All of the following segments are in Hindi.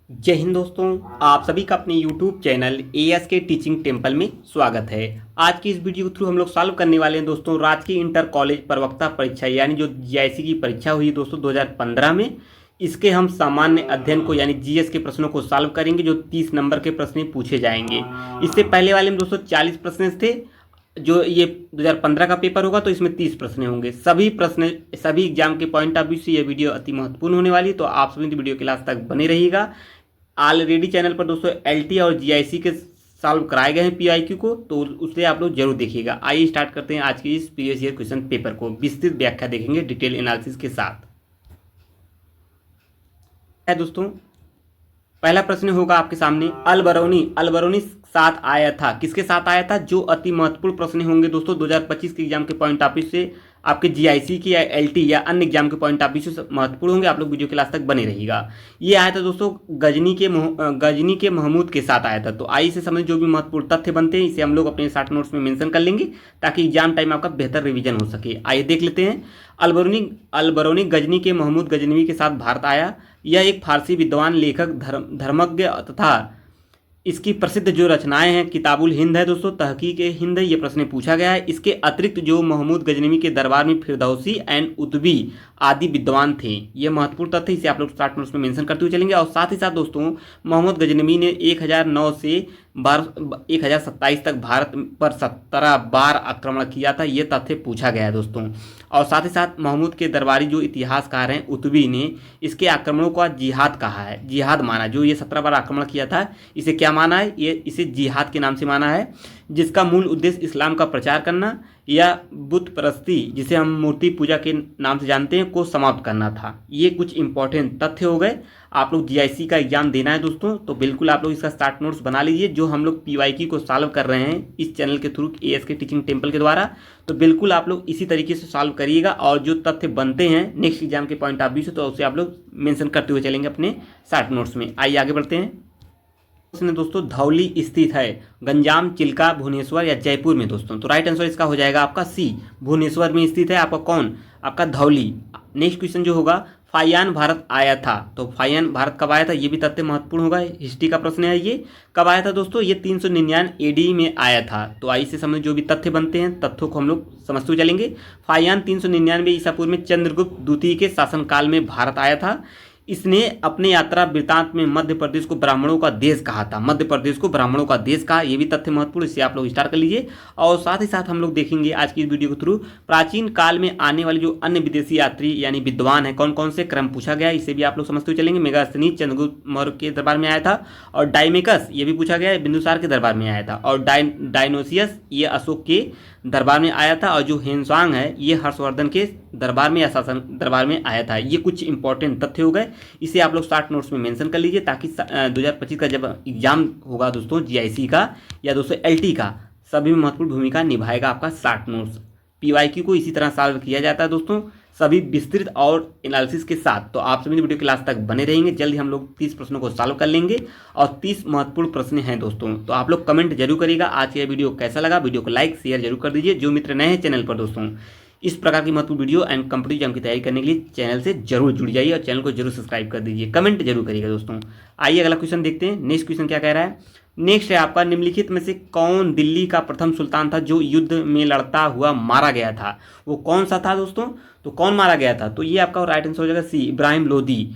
जय हिंद दोस्तों। आप सभी का अपने YouTube चैनल एएस के टीचिंग टेम्पल में स्वागत है। आज की इस वीडियो के थ्रू हम लोग सॉल्व करने वाले हैं दोस्तों राजकीय इंटर कॉलेज प्रवक्ता परीक्षा यानी जो जीआईसी की परीक्षा हुई दोस्तों 2015 में। इसके हम सामान्य अध्ययन को यानी जीएस के प्रश्नों को सॉल्व करेंगे जो 30 नंबर के प्रश्न पूछे जाएंगे। इससे पहले वाले में दोस्तों 40 प्रश्न थे। जो ये 2015 का पेपर होगा तो इसमें 30 प्रश्न होंगे। सभी एग्जाम के पॉइंट ऑफ व्यू से ये वीडियो अति महत्वपूर्ण होने वाली है, तो आप सभी वीडियो के लास्ट तक बने रहिएगा। ऑलरेडी चैनल पर दोस्तों एलटी और जीआईसी के सॉल्व कराए गए हैं पीआईक्यू को, तो उससे आप लोग जरूर देखिएगा। आइए स्टार्ट करते हैं आज की इस प्रीवियस ईयर क्वेश्चन पेपर को। विस्तृत व्याख्या देखेंगे डिटेल एनालिसिस के साथ। है दोस्तों, पहला प्रश्न होगा आपके सामने, अलबरूनी साथ आया था। किसके साथ आया था? जो अति महत्वपूर्ण प्रश्न होंगे दोस्तों 2025 के एग्जाम के पॉइंट ऑफ व्यू से, आपके जीआईसी की या एलटी या अन्य एग्जाम के पॉइंट ऑफ व्यू से महत्वपूर्ण होंगे। आप लोग वीडियो के लास्ट तक बने रहिएगा। ये आया था दोस्तों गजनी के महमूद के साथ आया था। तो आई से संबंधित जो भी महत्वपूर्ण तथ्य बनते हैं इसे हम लोग अपने शॉर्ट नोट्स में मेंशन कर लेंगे ताकि एग्जाम टाइम आपका बेहतर रिवीजन हो सके। आइए देख लेते हैं। अलबरूनी गजनी के महमूद गजनवी के साथ भारत आया। यह एक फारसी विद्वान, लेखक, धर्मज्ञ तथा इसकी प्रसिद्ध जो रचनाएं हैं किताबुल हिंद है दोस्तों, तहकीक हिंद है। ये प्रश्न पूछा गया है। इसके अतिरिक्त जो महमूद गजनवी के दरबार में फिरदौसी एंड उतबी आदि विद्वान थे। ये महत्वपूर्ण तथ्य इसे आप लोग शॉर्ट नोट्स में मेंशन करते हुए चलेंगे। और साथ ही साथ दोस्तों मोहम्मद गजनवी ने 1009 से 1027 तक भारत पर 17 बार आक्रमण किया था। ये तथ्य पूछा गया है दोस्तों। और साथ ही साथ महमूद के दरबारी जो इतिहासकार हैं उतबी ने इसके आक्रमणों का जिहाद कहा है, जिहाद माना। जो ये 17 बार आक्रमण किया था इसे क्या माना है? ये इसे जिहाद के नाम से माना है, जिसका मूल उद्देश्य इस्लाम का प्रचार करना या बुत परस्ती, जिसे हम मूर्ति पूजा के नाम से जानते हैं, को समाप्त करना था। ये कुछ इंपॉर्टेंट तथ्य हो गए। आप लोग जीआईसी का एग्जाम देना है दोस्तों, तो बिल्कुल आप लोग इसका स्टार्ट नोट्स बना लीजिए। जो हम लोग पीवाईक्यू को सॉल्व कर रहे हैं इस चैनल के थ्रू एएस के टीचिंग टेम्पल के द्वारा, तो बिल्कुल आप लोग इसी तरीके से सॉल्व करिएगा। और जो तथ्य बनते हैं नेक्स्ट एग्जाम के पॉइंट ऑफ व्यू से, तो उसे आप लोग मेंशन करते हुए चलेंगे अपने शॉर्ट नोट्स में। आइए आगे बढ़ते हैं। प्रश्न दोस्तों, धौली स्थित है गंजाम, चिल्का, भुवनेश्वर या जयपुर में दोस्तों? तो राइट आंसर इसका हो जाएगा आपका सी, भुवनेश्वर में स्थित है। आपका कौन? आपका धौली। नेक्स्ट क्वेश्चन जो होगा, फायान भारत आया था। तो फायान भारत कब आया था? ये भी तथ्य महत्वपूर्ण होगा, हिस्ट्री का प्रश्न है। ये कब आया था दोस्तों? ये 399 एडी में आया था। तो आई से संबंधित जो भी तथ्य बनते हैं तथ्यों को हम लोग समझते हुए चलेंगे। फायान 399 ईसा पूर्व में चंद्रगुप्त द्वितीय के शासनकाल में भारत आया था। इसने अपने यात्रा वृतांत में मध्य प्रदेश को ब्राह्मणों का देश कहा था। मध्य प्रदेश को ब्राह्मणों का देश कहा, ये भी तथ्य महत्वपूर्ण, इसे आप लोग स्टार्ट कर लीजिए। और साथ ही साथ हम लोग देखेंगे आज की इस वीडियो के थ्रू प्राचीन काल में आने वाले जो अन्य विदेशी यात्री यानी विद्वान है, कौन कौन से क्रम पूछा गया, इसे भी आप लोग समझते हुए चलेंगे। मेगास्थनीज चंद्रगुप्त मौर्य के दरबार में आया था। और डायमेकस ये भी पूछा गया है, बिंदुसार के दरबार में आया था। और डायनोसियस ये अशोक के दरबार में आया था। और जो हेनसांग है ये हर्षवर्धन के दरबार में या शासन दरबार में आया था। ये कुछ इंपॉर्टेंट तथ्य हो गए, इसे आप लोग शॉर्ट नोट्स में मेंशन कर लीजिए ताकि 2025 का जब एग्जाम होगा दोस्तों जीआईसी का या दोस्तों एलटी का, सभी में महत्वपूर्ण भूमिका निभाएगा आपका शॉर्ट नोट्स। पीवाईक्यू को इसी तरह सॉल्व किया जाता है दोस्तों, सभी विस्तृत और एनालिसिस के साथ। तो आप सभी वीडियो क्लास तक बने रहेंगे। जल्द ही हम लोग 30 प्रश्नों को सॉल्व कर लेंगे और 30 महत्वपूर्ण प्रश्न हैं दोस्तों। तो आप लोग कमेंट जरूर करिएगा आज का वीडियो कैसा लगा। वीडियो को लाइक शेयर जरूर कर दीजिए। जो मित्र नए हैं चैनल पर दोस्तों, इस प्रकार की महत्वपूर्ण वीडियो एंड कॉम्पिटिटिव एग्जाम की तैयारी करने के लिए चैनल से जरूर जुड़ जाइए और चैनल को जरूर सब्सक्राइब कर दीजिए। कमेंट जरूर करिएगा दोस्तों। आइए अगला क्वेश्चन देखते हैं। नेक्स्ट क्वेश्चन क्या कह रहा है? नेक्स्ट है आपका, निम्नलिखित में से कौन दिल्ली का प्रथम सुल्तान था जो युद्ध में लड़ता हुआ मारा गया था? वो कौन सा था दोस्तों? तो कौन मारा गया था? तो ये आपका राइट आंसर हो जाएगा सी, इब्राहिम लोदी।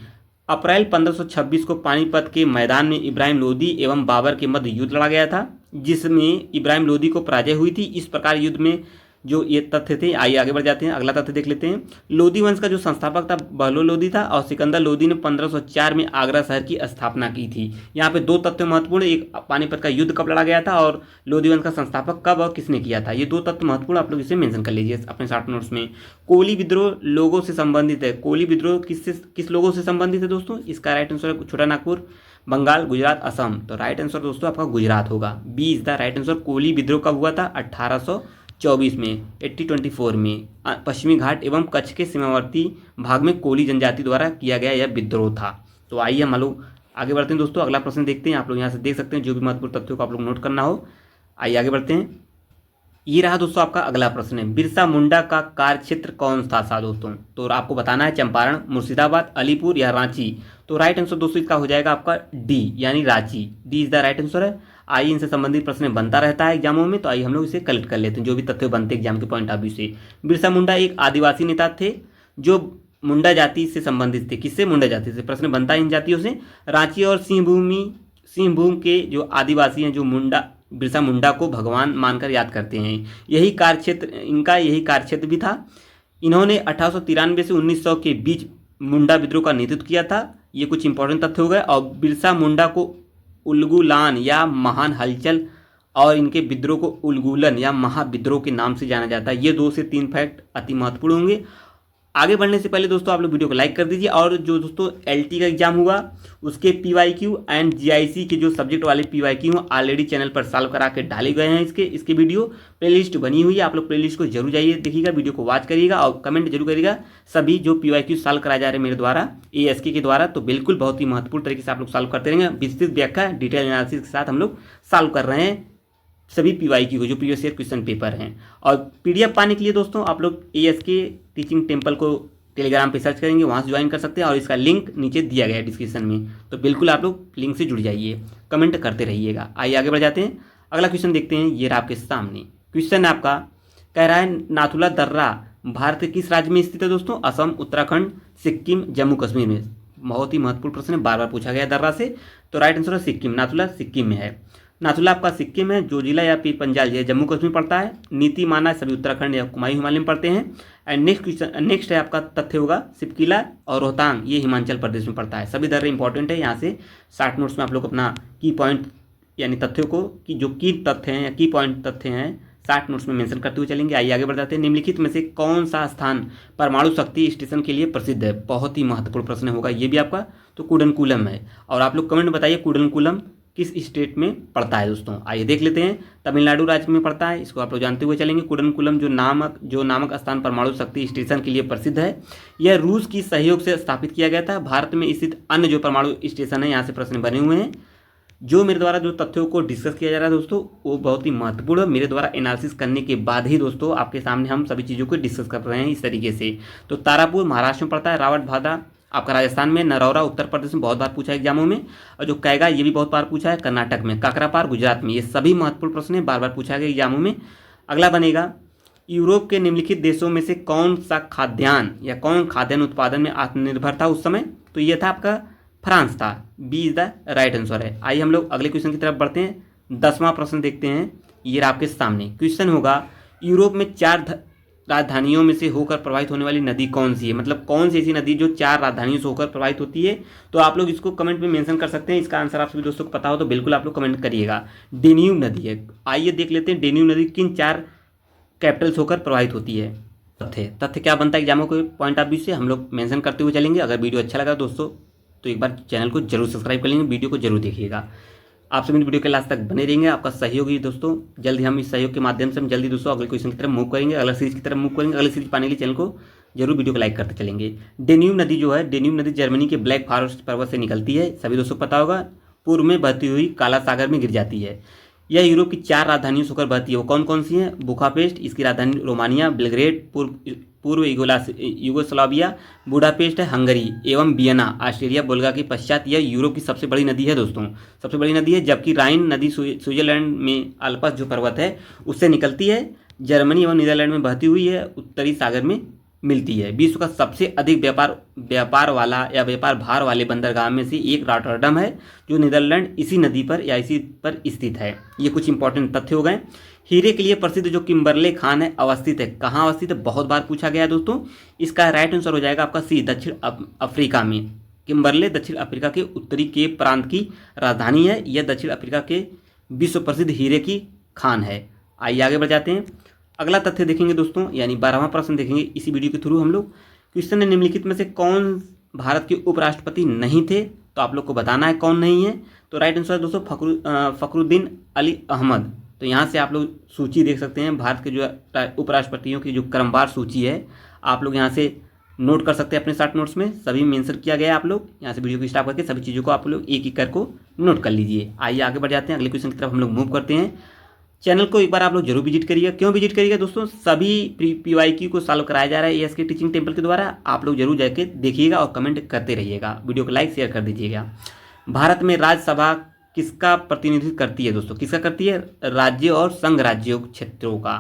अप्रैल 1526 को पानीपत के मैदान में इब्राहिम लोदी एवं बाबर के मध्य युद्ध लड़ा गया था, जिसमें इब्राहिम लोदी को पराजय हुई थी। इस प्रकार युद्ध में जो ये तथ्य थे। आइए आगे बढ़ जाते हैं, अगला तथ्य देख लेते हैं। लोदी वंश का जो संस्थापक था बहलोल लोदी था और सिकंदर लोदी ने 1504 में आगरा शहर की स्थापना की थी। यहाँ पे दो तथ्य महत्वपूर्ण, एक पानीपत का युद्ध कब लड़ा गया था और लोदी वंश का संस्थापक कब और किसने किया था। ये दो तथ्य महत्वपूर्ण, आप लोग इसे मेंशन कर लीजिए अपने शॉर्ट नोट्स में। कोली विद्रोह लोगों से संबंधित है। कोली विद्रोह किस लोगों से संबंधित है दोस्तों? इसका राइट आंसर है छोटा नागपुर, बंगाल, गुजरात, असम। तो राइट आंसर दोस्तों आपका गुजरात होगा। B is the right answer. Koli विद्रोह कब हुआ था? 1824 में, 1824 में पश्चिमी घाट एवं कच्छ के सीमावर्ती भाग में कोली जनजाति द्वारा किया गया यह विद्रोह था। तो आइए हम लोग आगे बढ़ते हैं दोस्तों। अगला प्रश्न देखते हैं। आप लोग यहाँ से देख सकते हैं जो भी महत्वपूर्ण तथ्यों को आप लोग नोट करना हो। आइए आगे बढ़ते हैं। ये रहा दोस्तों आपका अगला प्रश्न है, बिरसा मुंडा का कार्यक्षेत्र कौन था दोस्तों? तो आपको बताना है चंपारण, मुर्शिदाबाद, अलीपुर या रांची। तो राइट आंसर दोस्तों इसका हो जाएगा आपका डी यानी Ranchi. D is the right answer है। आइए इनसे संबंधित प्रश्न बनता रहता है एग्जामों में, तो आइए हम लोग इसे कलेक्ट कर लेते हैं जो भी तथ्य बनते हैं एग्जाम के पॉइंट ऑफ व्यू से। बिरसा मुंडा एक आदिवासी नेता थे जो मुंडा जाति से संबंधित थे। किससे? मुंडा जाति से। प्रश्न बनता है इन जातियों से। रांची और सिंहभूम के जो आदिवासी हैं जो बिरसा मुंडा को भगवान मानकर याद करते हैं। यही कार्यक्षेत्र भी था। इन्होंने 1893 से 1900 के बीच मुंडा विद्रोह का नेतृत्व किया था। ये कुछ इंपॉर्टेंट तथ्य हो गए। और बिरसा मुंडा को उल्गुलान या महान हलचल और इनके विद्रोह को उल्गुलन या महाविद्रोह के नाम से जाना जाता है। ये 2 से 3 फैक्ट अति महत्वपूर्ण होंगे। आगे बढ़ने से पहले दोस्तों आप लोग वीडियो को लाइक कर दीजिए। और जो दोस्तों एलटी का एग्जाम हुआ उसके पीवाईक्यू एंड जीआईसी के जो सब्जेक्ट वाले पीवाईक्यू ऑलरेडी चैनल पर सॉल्व करा के डाले गए हैं। इसके वीडियो प्लेलिस्ट बनी हुई है। आप लोग प्लेलिस्ट को जरूर जाइए, देखिएगा, वीडियो को वॉच करिएगा और कमेंट जरूर करिएगा सभी जो पीवाईक्यू सॉल्व कराए जा रहे हैं मेरे द्वारा, एएसके के द्वारा। तो बिल्कुल बहुत ही महत्वपूर्ण तरीके से आप लोग सॉल्व करते रहेंगे। विस्तृत व्याख्या डिटेल एनालिसिस के साथ हम लोग सॉल्व कर रहे हैं सभी पीवाईक्यू को जो प्रीवियस ईयर क्वेश्चन पेपर हैं। और पीडीएफ पाने के लिए दोस्तों आप लोग एएसके टीचिंग टेम्पल को टेलीग्राम पे सर्च करेंगे, वहाँ से ज्वाइन कर सकते हैं और इसका लिंक नीचे दिया गया है डिस्क्रिप्शन में। तो बिल्कुल आप लोग लिंक से जुड़ जाइए, कमेंट करते रहिएगा। आइए आगे बढ़ जाते हैं, अगला क्वेश्चन देखते हैं। ये रहा आपके सामने क्वेश्चन आपका, कह रहा है नाथुला दर्रा भारत के किस राज्य में स्थित है दोस्तों? असम, उत्तराखंड, सिक्किम, जम्मू कश्मीर में। बहुत ही महत्वपूर्ण प्रश्न है, बार बार पूछा गया दर्रा से। तो राइट आंसर है सिक्किम। नाथुला सिक्किम में है। नाथुला आपका सिक्किम है। जो जिला या पीर पंजाल ये जम्मू कश्मीर पड़ता है। नीति माना सभी उत्तराखंड या कुमायूं हिमालय में पड़ते हैं। एंड नेक्स्ट है आपका तथ्य होगा सिपकिला और रोहतांग, ये हिमाचल प्रदेश में पड़ता है। सभी दर्रे इंपॉर्टेंट है। यहाँ से शॉर्ट नोट्स में आप लोग अपना की पॉइंट यानी तथ्यों को कि जो की तथ्य हैं या की पॉइंट तथ्य हैं शॉर्ट नोट्स में मेंशन करते हुए चलेंगे। आइए आगे बढ़ जाते हैं। निम्नलिखित में से कौन सा स्थान परमाणु शक्ति स्टेशन के लिए प्रसिद्ध है? बहुत ही महत्वपूर्ण प्रश्न होगा ये भी आपका। तो कुडनकुलम है। और आप लोग कमेंट बताइए कुडनकुलम किस स्टेट में पड़ता है दोस्तों? आइए देख लेते हैं। तमिलनाडु राज्य में पड़ता है, इसको आप लोग जानते हुए चलेंगे। कुडनकुलम जो नामक स्थान परमाणु शक्ति स्टेशन के लिए प्रसिद्ध है। यह रूस की सहयोग से स्थापित किया गया था। भारत में स्थित अन्य जो परमाणु स्टेशन है, यहाँ से प्रश्न बने हुए हैं। जो मेरे द्वारा जो तथ्यों को डिस्कस किया जा रहा है दोस्तों वो बहुत ही महत्वपूर्ण है। मेरे द्वारा एनालिसिस करने के बाद ही दोस्तों आपके सामने हम सभी चीज़ों को डिस्कस कर रहे हैं इस तरीके से। तो तारापुर महाराष्ट्र में पड़ता है। रावट भादा आपका राजस्थान में। नरौरा उत्तर प्रदेश में बहुत बार पूछा है एग्जामों में। और जो कैगा ये भी बहुत बार पूछा है कर्नाटक में। काकरापार गुजरात में। ये सभी महत्वपूर्ण प्रश्न है, बार बार पूछा गया एग्जामों में। अगला बनेगा, यूरोप के निम्नलिखित देशों में से कौन खाद्यान्न उत्पादन में आत्मनिर्भर था उस समय? तो ये था आपका फ्रांस था। B is the right answer है। आइए हम लोग अगले क्वेश्चन की तरफ बढ़ते हैं। 10वां प्रश्न देखते हैं। ये आपके सामने क्वेश्चन होगा, यूरोप में 4 राजधानियों में से होकर प्रवाहित होने वाली नदी कौन सी है? मतलब कौन सी ऐसी नदी जो 4 राजधानियों से होकर प्रवाहित होती है? तो आप लोग इसको कमेंट में मेंशन कर सकते हैं। इसका आंसर आप सभी दोस्तों को पता हो तो बिल्कुल आप लोग कमेंट करिएगा। डेन्यूब नदी है। आइए देख लेते हैं डेन्यूब नदी किन 4 कैपिटल्स होकर प्रवाहित होती है। तथ्य क्या बनता है एग्जामों के पॉइंट ऑफ व्यू से हम लोग मेंशन करते हुए चलेंगे। अगर वीडियो अच्छा लगा दोस्तों तो एक बार चैनल को जरूर सब्सक्राइब कर लेंगे, वीडियो को जरूर देखिएगा। आप सभी वीडियो के लास्ट तक बने रहेंगे, आपका सहयोग ही दोस्तों। जल्दी हम इस सहयोग के माध्यम से हम जल्दी दोस्तों अगले क्वेश्चन की तरफ मूव करेंगे, अगले सीरीज की तरफ मूव करेंगे। अगले सीरीज पाने के लिए चैनल को जरूर वीडियो को लाइक करते चलेंगे। डेन्यूब नदी जो है, डेन्यूब नदी जर्मनी के ब्लैक फॉरेस्ट पर्वत से निकलती है, सभी दोस्तों को पता होगा। पूर्व में बहती हुई काला सागर में गिर जाती है। यह यूरोप की 4 राजधानियों से होकर बहती है। वो कौन कौन सी हैं? बुखापेस्ट, इसकी राजधानी रोमानिया, बेलग्रेड पूर्व यूगोस्लाविया, बुडापेस्ट है हंगरी, एवं वियना ऑस्ट्रिया, वोल्गा के पश्चात यह यूरोप की सबसे बड़ी नदी है दोस्तों, सबसे बड़ी नदी है। जबकि राइन नदी स्विट्जरलैंड में अल्प्स जो पर्वत है उससे निकलती है। जर्मनी एवं नीदरलैंड में बहती हुई है, उत्तरी सागर में मिलती है। विश्व का सबसे अधिक व्यापार भार वाले बंदरगाह में से एक रॉटरडम है जो नीदरलैंड इसी नदी पर या इसी पर स्थित है। ये कुछ इंपॉर्टेंट तथ्य हो गए। हीरे के लिए प्रसिद्ध जो किम्बरले खान है अवस्थित है, कहाँ अवस्थित है? बहुत बार पूछा गया है दोस्तों। इसका राइट आंसर हो जाएगा आपका सी, दक्षिण अफ्रीका में। किम्बरले दक्षिण अफ्रीका के उत्तरी केप प्रांत की राजधानी है। यह दक्षिण अफ्रीका के विश्व प्रसिद्ध हीरे की खान है। आइए आगे बढ़ जाते हैं। अगला तथ्य देखेंगे दोस्तों, यानी 12वां प्रश्न देखेंगे इसी वीडियो के थ्रू हम लोग। क्वेश्चन है, निम्नलिखित में से कौन भारत के उपराष्ट्रपति नहीं थे? तो आप लोग को बताना है कौन नहीं है। तो राइट आंसर है दोस्तों फखरुद्दीन अली अहमद। तो यहाँ से आप लोग सूची देख सकते हैं भारत के जो उपराष्ट्रपतियों की जो क्रमवार सूची है, आप लोग यहाँ से नोट कर सकते हैं अपने शॉर्ट नोट्स में, सभी मेंशन किया गया है। आप लोग यहाँ से वीडियो को स्टॉप करके सभी चीज़ों को आप लोग एक एक कर को नोट कर लीजिए। आइए आगे बढ़ जाते हैं, अगले क्वेश्चन की तरफ हम लोग मूव करते हैं। चैनल को एक बार आप लोग जरूर विजिट करिएगा। क्यों विजिट करिएगा दोस्तों, सभी PYQ को सॉल्व कराया जा रहा है ASK टीचिंग टेम्पल के द्वारा। आप लोग जरूर जाके देखिएगा और कमेंट करते रहिएगा, वीडियो को लाइक शेयर कर दीजिएगा। भारत में राज्यसभा किसका प्रतिनिधित्व करती है दोस्तों, किसका करती है, राज्य और संघ राज्यों क्षेत्रों का,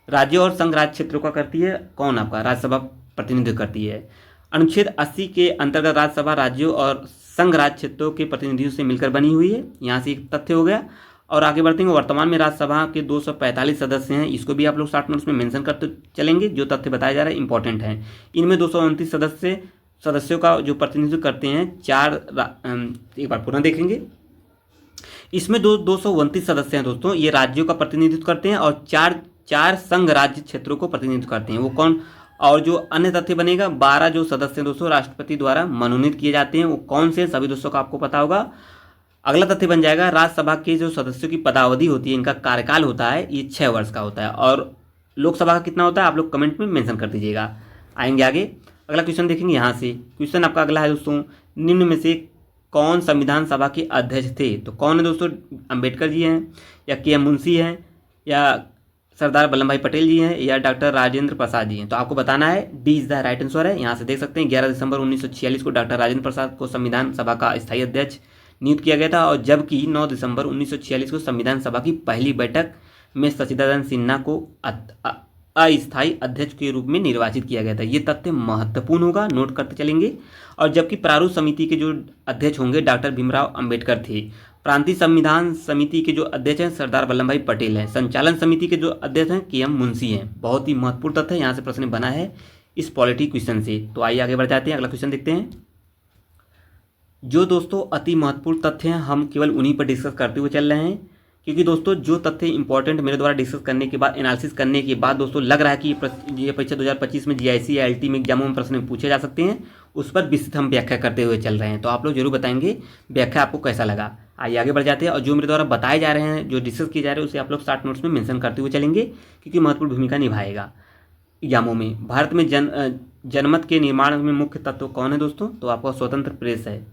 राज्य और संघ राज्य क्षेत्रों का करती है। कौन आपका राज्यसभा प्रतिनिधित्व करती है। अनुच्छेद 80 के अंतर्गत राज्यसभा राज्यों और संघ राज्य क्षेत्रों के प्रतिनिधियों से मिलकर बनी हुई है। यहाँ से एक तथ्य हो गया। और आगे बढ़ते हैं, वर्तमान में राज्यसभा के 245 सदस्य हैं। इसको भी आप लोग शॉर्ट नोट्स में मेंशन करते चलेंगे। जो तथ्य बताया जा रहा है इंपॉर्टेंट है। इनमें 229 सदस्यों का जो प्रतिनिधित्व करते हैं एक बार पुनः देखेंगे। इसमें 229 सदस्य हैं दोस्तों, ये राज्यों का प्रतिनिधित्व करते हैं और चार संघ राज्य क्षेत्रों को प्रतिनिधित्व करते हैं। वो कौन, और जो अन्य तथ्य बनेगा, 12 जो सदस्य हैं दोस्तों राष्ट्रपति द्वारा मनोनीत किए जाते हैं। वो कौन से, सभी दोस्तों को आपको पता होगा। अगला तथ्य बन जाएगा, राज्यसभा के जो सदस्यों की पदावधि होती है, इनका कार्यकाल होता है, ये 6 वर्ष का होता है। और लोकसभा का कितना होता है, आप लोग कमेंट में मेंशन कर दीजिएगा। आएंगे आगे, अगला क्वेश्चन देखेंगे। यहाँ से क्वेश्चन आपका अगला है दोस्तों, निम्न में से कौन संविधान सभा के अध्यक्ष थे। तो कौन है दोस्तों, अंबेडकर जी हैं, या KM मुंशी हैं, या सरदार वल्लभ भाई पटेल जी हैं, या डॉक्टर राजेंद्र प्रसाद जी हैं। तो आपको बताना है, D is the right answer है। यहाँ से देख सकते हैं 11 दिसंबर 1946 को डॉक्टर राजेंद्र प्रसाद को संविधान सभा का स्थायी अध्यक्ष नियुक्त किया गया था। और जबकि 9 दिसंबर 1946 को संविधान सभा की पहली बैठक में सच्चिदानंद सिन्हा को अस्थायी अध्यक्ष के रूप में निर्वाचित किया गया था। ये तथ्य महत्वपूर्ण होगा, नोट करते चलेंगे। और जबकि प्रारूप समिति के जो अध्यक्ष होंगे डॉक्टर भीमराव अंबेडकर थे। प्रांतीय संविधान समिति के जो अध्यक्ष हैं सरदार वल्लभ भाई पटेल हैं। संचालन समिति के जो अध्यक्ष हैं KM मुंशी हैं। बहुत ही महत्वपूर्ण तथ्य है, यहाँ से प्रश्न बना है इस पॉलिटी क्वेश्चन से। तो आइए आगे बढ़ जाते हैं, अगला क्वेश्चन देखते हैं। जो दोस्तों अति महत्वपूर्ण तथ्य हैं, हम केवल उन्हीं पर डिस्कस करते हुए चल रहे हैं, क्योंकि दोस्तों जो तथ्य इंपॉर्टेंट मेरे द्वारा डिस्कस करने के बाद, एनालिसिस करने के बाद दोस्तों लग रहा है कि ये परीक्षा 2025 में GIC या LT में एग्जामों में प्रश्न पूछे जा सकते हैं, उस पर विस्तृत हम व्याख्या करते हुए चल रहे हैं। तो आप लोग जरूर बताएंगे व्याख्या आपको कैसा लगा। आइए आगे बढ़ जाते हैं। और जो मेरे द्वारा बताए जा रहे हैं, जो डिस्कस किए जा रहे हैं, उसे आप लोग शॉर्ट नोट्स में मेंशन करते हुए चलेंगे, क्योंकि महत्वपूर्ण भूमिका निभाएगा एग्जामों में। भारत में जनमत के निर्माण में मुख्य तत्व कौन है दोस्तों, तो आपका स्वतंत्र प्रेस है।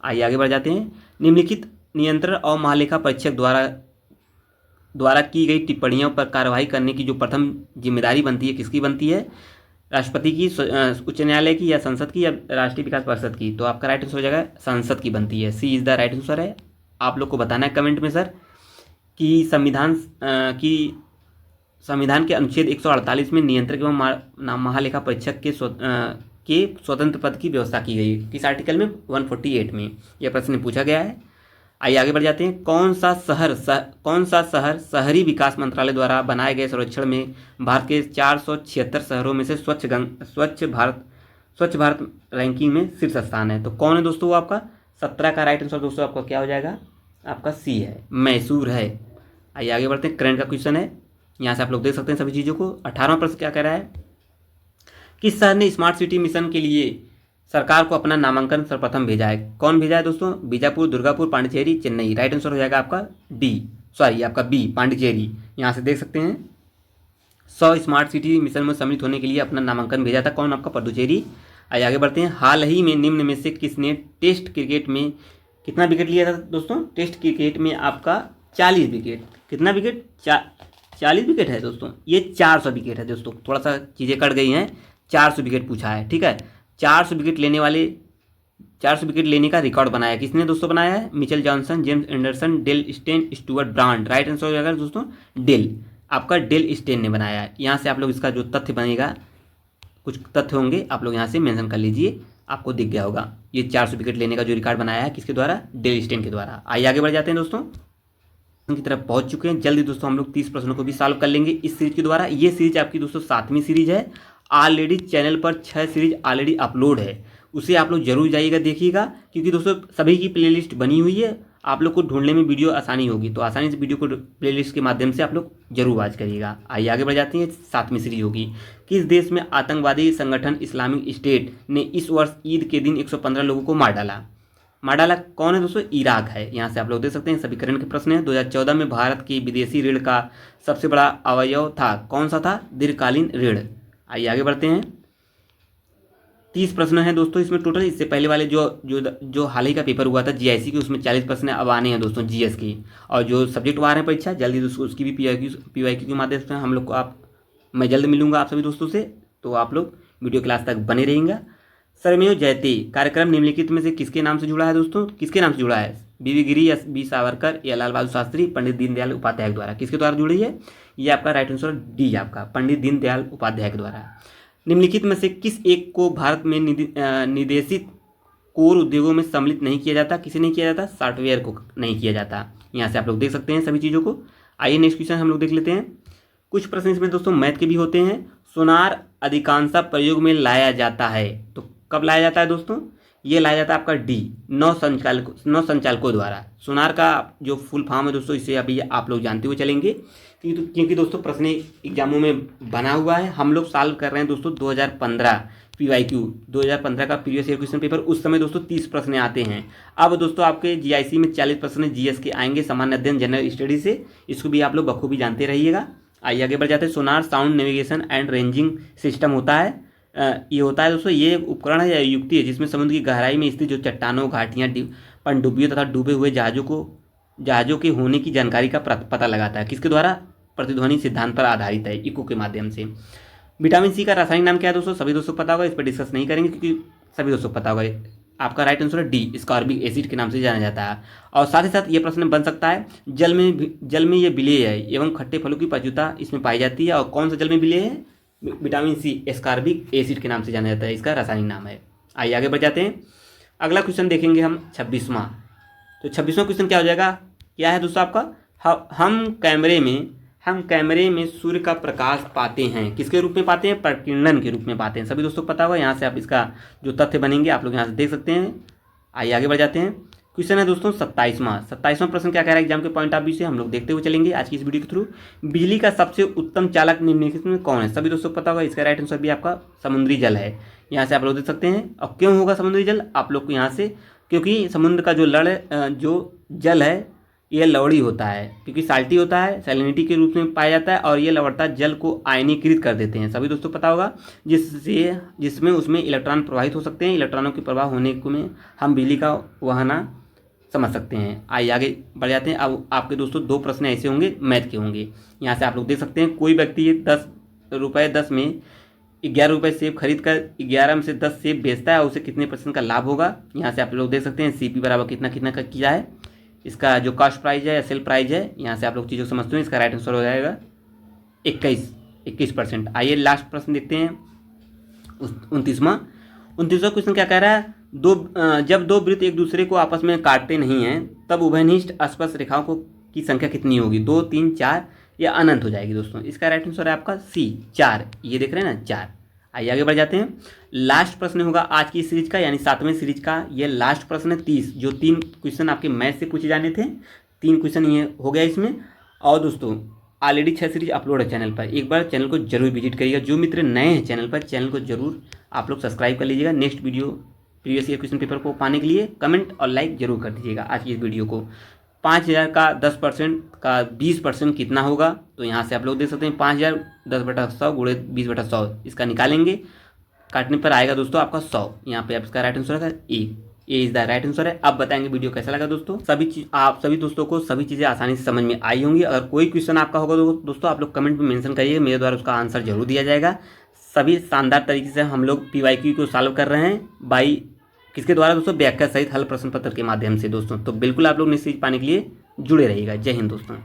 आइए आगे बढ़ जाते हैं। निम्नलिखित नियंत्रण और महालेखा परीक्षक द्वारा की गई टिप्पणियों पर कार्रवाई करने की जो प्रथम जिम्मेदारी बनती है, किसकी बनती है, राष्ट्रपति की, उच्च न्यायालय की, या संसद की, या राष्ट्रीय विकास परिषद की। तो आपका राइट आंसर हो जाएगा संसद की बनती है। सी इज द राइट आंसर है। आप लोग को बताना है कमेंट में सर कि संविधान के अनुच्छेद 148 में नियंत्रक एवं महालेखा परीक्षक के स्वतंत्र पद की व्यवस्था की गई। किस आर्टिकल में, 148 में यह प्रश्न पूछा गया है। आइए आगे बढ़ जाते हैं। कौन सा शहर शहरी विकास मंत्रालय द्वारा बनाए गए सर्वेक्षण में भारत के 476 शहरों में से स्वच्छ भारत रैंकिंग में शीर्ष स्थान है। तो कौन है दोस्तों, वो आपका 17 का राइट आंसर दोस्तों आपका क्या हो जाएगा, आपका सी है, मैसूर है। आइए आगे बढ़ते हैं। करंट का क्वेश्चन है, यहाँ से आप लोग देख सकते हैं सभी चीज़ों को। 18वां प्रश्न क्या कह रहा है, किस शहर ने स्मार्ट सिटी मिशन के लिए सरकार को अपना नामांकन सर्वप्रथम भेजा है। कौन भेजा है दोस्तों, बीजापुर, दुर्गापुर, पांडिचेरी, चेन्नई। राइट आंसर हो जाएगा आपका बी पांडिचेरी। यहाँ से देख सकते हैं 100 स्मार्ट सिटी मिशन में सम्मिलित होने के लिए अपना नामांकन भेजा था। कौन, आपका पुडुचेरी। आइए आगे बढ़ते हैं। हाल ही में निम्न में से किसने टेस्ट क्रिकेट में कितना विकेट लिया था दोस्तों, टेस्ट क्रिकेट में आपका 40 विकेट। कितना विकेट, 40 विकेट है दोस्तों, ये 400 विकेट है दोस्तों, थोड़ा सा चीज़ें कट गई हैं। 400 विकेट पूछा है, ठीक है। 400 विकेट लेने का रिकॉर्ड बनाया किसने दोस्तों, बनाया है Mitchell Johnson, James Anderson, Dale Steyn, Stuart brand. Right answer हो जाएगा दोस्तों डेल, आपका डेल स्टेन ने बनाया है। यहाँ से आप लोग इसका जो तथ्य बनेगा, कुछ तथ्य होंगे, आप लोग यहाँ से मेंशन कर लीजिए, आपको दिख गया होगा। ये 400 विकेट लेने का जो रिकॉर्ड बनाया है किसके द्वारा, डेल स्टेन के द्वारा। आइए आगे बढ़ जाते हैं दोस्तों, की तरफ पहुंच चुके हैं। जल्दी दोस्तों हम लोग 30 प्रश्नों को भी सॉल्व कर लेंगे इस सीरीज के द्वारा। ये सीरीज आपकी दोस्तों 7वीं सीरीज है। ऑलरेडी चैनल पर 6 सीरीज ऑलरेडी अपलोड है, उसे आप लोग जरूर जाइएगा देखिएगा, क्योंकि दोस्तों सभी की प्लेलिस्ट बनी हुई है। आप लोग को ढूंढने में वीडियो आसानी होगी, तो आसानी से वीडियो को प्लेलिस्ट के माध्यम से आप लोग जरूर वॉच करिएगा। आइए आगे बढ़ जाते हैं। 7वीं सीरीज होगी, किस देश में आतंकवादी संगठन इस्लामिक स्टेट ने इस वर्ष ईद के दिन 115 लोगों को मार डाला। कौन है दोस्तों, इराक है। यहाँ से आप लोग देख सकते हैं सभी करंट के प्रश्न हैं। 2014 में भारत की विदेशी ऋण का सबसे बड़ा अवयव था, कौन सा था, दीर्घकालीन ऋण। आइए आगे बढ़ते हैं। 30 प्रश्न है दोस्तों इसमें टोटल। इससे पहले वाले जो हाल ही का पेपर हुआ था जीआईसी की, उसमें 40 प्रश्न अब आने हैं दोस्तों जीएस की। और जो सब्जेक्ट आ रहे हैं परीक्षा जल्दी दोस्तों, उसकी भी पीवाईक्यू के माध्यम से हम लोग को मैं जल्द मिलूंगा आप सभी दोस्तों से। तो आप लोग वीडियो क्लास तक बने रहेंगे। सरमेव जयते कार्यक्रम निम्नलिखित में से किसके नाम से जुड़ा है दोस्तों? किसके नाम से जुड़ा है? बीवी गिरी या बी सावरकर या लाल बहादुर शास्त्री, पंडित दीनदयाल उपाध्याय के द्वारा? किसके द्वारा जुड़ी है? ये आपका राइट आंसर डी आपका पंडित दीनदयाल उपाध्याय के द्वारा। निम्नलिखित में से किस एक को भारत में निर्देशित कोर उद्योगों में सम्मिलित नहीं किया जाता? किसे नहीं किया जाता? सॉफ्टवेयर को नहीं किया जाता। यहाँ से आप लोग देख सकते हैं सभी चीज़ों को। आइए नेक्स्ट क्वेश्चन हम लोग देख लेते हैं। कुछ प्रश्न इसमें दोस्तों मैथ के भी होते हैं। सोनार अधिकांशतः प्रयोग में लाया जाता है, तो कब लाया जाता है दोस्तों? ये लाया जाता है आपका डी, नौ संचालकों द्वारा। सोनार का जो फुल फॉर्म है दोस्तों, इसे अभी आप लोग जानते हुए चलेंगे क्योंकि दोस्तों प्रश्न एग्जामों में बना हुआ है। हम लोग सॉल्व कर रहे हैं दोस्तों 2015 पीवाईक्यू 2015 का प्रीवियस ईयर क्वेश्चन पेपर। उस समय दोस्तों 30 प्रश्न आते हैं। अब दोस्तों आपके जीआईसी में 40 प्रश्न जीएस के आएंगे, सामान्य अध्ययन जनरल स्टडी से। इसको भी आप लोग बखूबी जानते रहिएगा। आइए आगे बढ़ जाते हैं। Sonar sound navigation and ranging system होता है। ये होता है दोस्तों, ये उपकरण है या युक्ति है जिसमें समुद्र की गहराई में स्थित जो चट्टानों, घाटियाँ, पनडुब्बियों तथा डूबे हुए जहाज़ों के होने की जानकारी का पता लगाता है। किसके द्वारा? प्रतिध्वनि सिद्धांत पर आधारित है, इको के माध्यम से। विटामिन सी का रासायनिक नाम क्या है दोस्तों? सभी दोस्तों पता होगा, इस पर डिस्कस नहीं करेंगे क्योंकि सभी दोस्तों पता होगा। आपका राइट आंसर है डी, स्कॉर्बिक एसिड के नाम से जाना जाता है। और साथ ही साथ ये प्रश्न बन सकता है, जल में ये विलेय है एवं खट्टे फलों की प्रचुरता इसमें पाई जाती है। और कौन सा जल में विलेय है? विटामिन सी, स्कॉर्बिक एसिड के नाम से जाना जाता है, इसका रासायनिक नाम है। आइए आगे बढ़ जाते हैं। अगला क्वेश्चन देखेंगे हम 26वां। तो 26वां क्वेश्चन क्या हो जाएगा? क्या है दोस्तों आपका? हम कैमरे में सूर्य का प्रकाश पाते हैं। किसके रूप में पाते हैं? प्रकीर्णन के रूप में पाते हैं। सभी दोस्तों पता होगा। यहाँ से आप इसका जो तथ्य बनेंगे आप लोग यहाँ से देख सकते हैं। आइए आगे बढ़ जाते हैं। क्वेश्चन है दोस्तों 27वां प्रश्न क्या कह रहा है एग्जाम के पॉइंट ऑफ व्यू से, हम लोग देखते हुए चलेंगे आज की इस वीडियो के थ्रू। बिजली का सबसे उत्तम चालक निम्नलिखित में कौन है? सभी दोस्तों पता होगा। इसका राइट आंसर भी आपका समुद्री जल है। यहाँ से आप लोग देख सकते हैं। और क्यों होगा समुद्री जल? आप लोग को यहाँ से, क्योंकि समुद्र का जो जल है ये लवड़ी होता है, क्योंकि साल्टी होता है, सैलिनिटी के रूप में पाया जाता है। और ये लवणता जल को आयनीकृत कर देते हैं। सभी दोस्तों पता होगा। जिसमें उसमें इलेक्ट्रॉन प्रवाहित हो सकते हैं। इलेक्ट्रॉनों के प्रवाह होने को में हम बिजली का वहना समझ सकते हैं। आइए आगे बढ़ जाते हैं। अब आपके दोस्तों 2 प्रश्न ऐसे होंगे, मैथ के होंगे। यहाँ से आप लोग देख सकते हैं। कोई व्यक्ति 10 रुपये 10 में 11 रुपये सेब खरीद कर 11 में से 10 सेब बेचता है, उसे कितने % का लाभ होगा? यहाँ से आप लोग देख सकते हैं। CP बराबर कितना का किया है, इसका जो कॉस्ट प्राइस है या सेल प्राइस है। यहाँ से आप लोग चीज़ों समझते हैं। इसका राइट आंसर हो जाएगा 21%। आइए लास्ट प्रश्न देखते हैं 29वां क्वेश्चन क्या कह रहा है? जब दो वृत्त एक दूसरे को आपस में काटते नहीं हैं तब उभयनिष्ठ स्पर्श रेखाओं की संख्या कितनी होगी? 2, 3, 4 या अनंत हो जाएगी दोस्तों? इसका राइट आंसर है आपका सी, 4। ये देख रहे हैं ना, 4। आइए आगे बढ़ जाते हैं। लास्ट प्रश्न होगा आज की सीरीज का, यानी 7वें सीरीज का ये लास्ट प्रश्न है 30। जो 3 क्वेश्चन आपके मैथ से पूछे जाने थे, 3 क्वेश्चन ये हो गया इसमें। और दोस्तों ऑलरेडी 6 सीरीज अपलोड है चैनल पर। एक बार चैनल को जरूर विजिट करिएगा। जो मित्र नए हैं चैनल पर, चैनल को जरूर आप लोग सब्सक्राइब कर लीजिएगा। Next video previous year question paper को पाने के लिए कमेंट और लाइक जरूर कर दीजिएगा आज की इस वीडियो को। 5000 का 10% का 20% कितना होगा? तो यहाँ से आप लोग देख सकते हैं 5000 10/100 गुणे 20/100 इसका निकालेंगे। काटने पर आएगा दोस्तों आपका 100। यहाँ पे आप इसका राइट आंसर है ए इज द राइट आंसर है। अब बताएंगे वीडियो कैसा लगा दोस्तों। आप सभी दोस्तों को सभी चीज़ें आसानी से समझ में आई होंगी। अगर कोई क्वेश्चन आपका होगा तो दोस्तों आप लोग कमेंट में मेंशन करिए, मेरे द्वारा उसका आंसर जरूर दिया जाएगा। सभी शानदार तरीके से हम लोग PYQ को सॉल्व कर रहे हैं बाई किसके द्वारा दोस्तों? व्याख्या सहित हल प्रश्न पत्र के माध्यम से दोस्तों। तो बिल्कुल आप लोग निश्चित पाने के लिए जुड़े रहिएगा। जय हिंद दोस्तों।